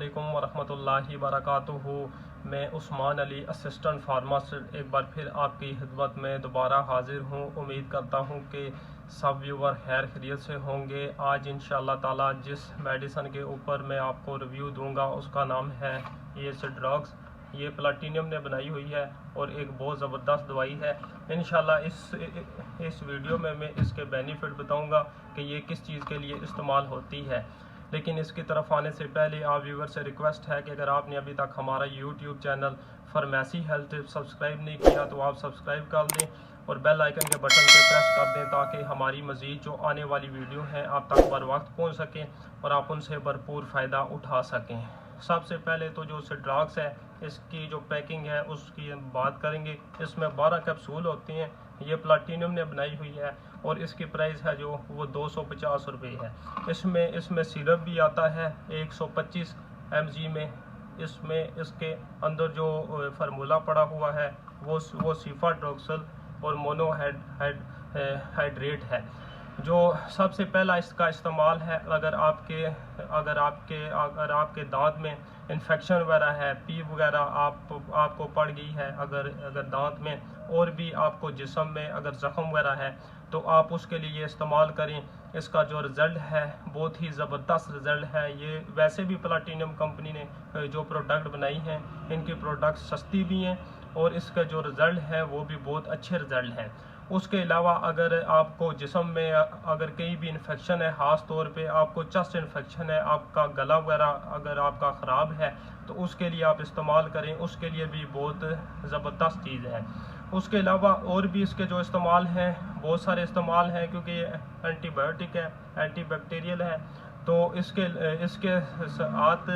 अस्सलामुअलैकुम वरहमतुल्लाहि वबरकातुहू। मैं उस्मान अली असिस्टेंट फार्मासिस्ट एक बार फिर आपकी खिदमत में दोबारा हाजिर हूँ। उम्मीद करता हूँ कि सब व्यूवर खैर खैरियत से होंगे। आज इंशाअल्लाह ताला जिस मेडिसन के ऊपर मैं आपको रिव्यू दूंगा उसका नाम है ड्रग्स। ये प्लैटिनम ने बनाई हुई है और एक बहुत ज़बरदस्त दवाई है। इंशाल्लाह इस वीडियो में मैं इसके बेनिफिट बताऊंगा कि ये किस चीज़ के लिए इस्तेमाल होती है। लेकिन इसकी तरफ आने से पहले आप व्यूवर से रिक्वेस्ट है कि अगर आपने अभी तक हमारा YouTube channel pharmacy health subscribe नहीं किया तो आप सब्सक्राइब कर दें और बेल आइकन के बटन पर प्रेस कर दें ताकि हमारी मज़ीद जो आने वाली वीडियो हैं आप तक बर वक्त पहुँच सकें और आप उनसे भरपूर फ़ायदा उठा सकें। सबसे पहले तो जो ड्रग्स है इसकी जो पैकिंग है उसकी बात करेंगे। इसमें 12 कैप्सूल होती हैं। ये प्लैटिनम ने बनाई हुई है और इसकी प्राइस है जो वो 250 रुपये है। इसमें सिरप भी आता है 125 mg में। इसमें इसके अंदर जो फार्मूला पड़ा हुआ है वो सिफाट्रोक्सल और मोनोहाइड्रेट है। जो सबसे पहला इसका इस्तेमाल है अगर आपके दांत में इन्फेक्शन वगैरह है, पीप वगैरह आपको पड़ गई है, अगर दांत में और भी आपको जिस्म में अगर ज़ख़म वगैरह है तो आप उसके लिए इस्तेमाल करें। इसका जो रिज़ल्ट है बहुत ही ज़बरदस्त रिज़ल्ट है। ये वैसे भी प्लैटिनम कंपनी ने जो प्रोडक्ट बनाई हैं इनकी प्रोडक्ट सस्ती भी हैं और इसका जो रिज़ल्ट है वो भी बहुत अच्छे रिज़ल्ट हैं। उसके अलावा अगर आपको जिस्म में अगर कहीं भी इन्फेक्शन है, ख़ास तौर पे आपको चेस्ट इन्फेक्शन है, आपका गला वगैरह अगर आपका ख़राब है तो उसके लिए आप इस्तेमाल करें, उसके लिए भी बहुत ज़बरदस्त चीज़ है। उसके अलावा और भी इसके जो इस्तेमाल हैं बहुत सारे इस्तेमाल हैं क्योंकि ये एंटीबायोटिक है, एंटीबैक्टीरियल है। तो इसके साथ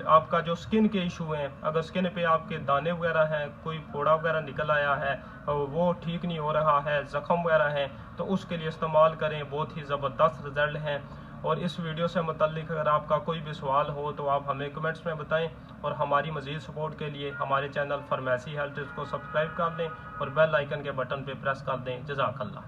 आपका जो स्किन के इशू हैं, अगर स्किन पे आपके दाने वगैरह हैं, कोई फोड़ा वगैरह निकल आया है, वो ठीक नहीं हो रहा है, ज़ख़म वगैरह हैं, तो उसके लिए इस्तेमाल करें। बहुत ही ज़बरदस्त रिज़ल्ट हैं। और इस वीडियो से मुतल्लिक अगर आपका कोई भी सवाल हो तो आप हमें कमेंट्स में बताएं और हमारी मज़ीद सपोर्ट के लिए हमारे चैनल फार्मेसी हेल्थ को सब्सक्राइब कर दें और बेल आइकन के बटन पर प्रेस कर दें। जज़ाकल्लाह।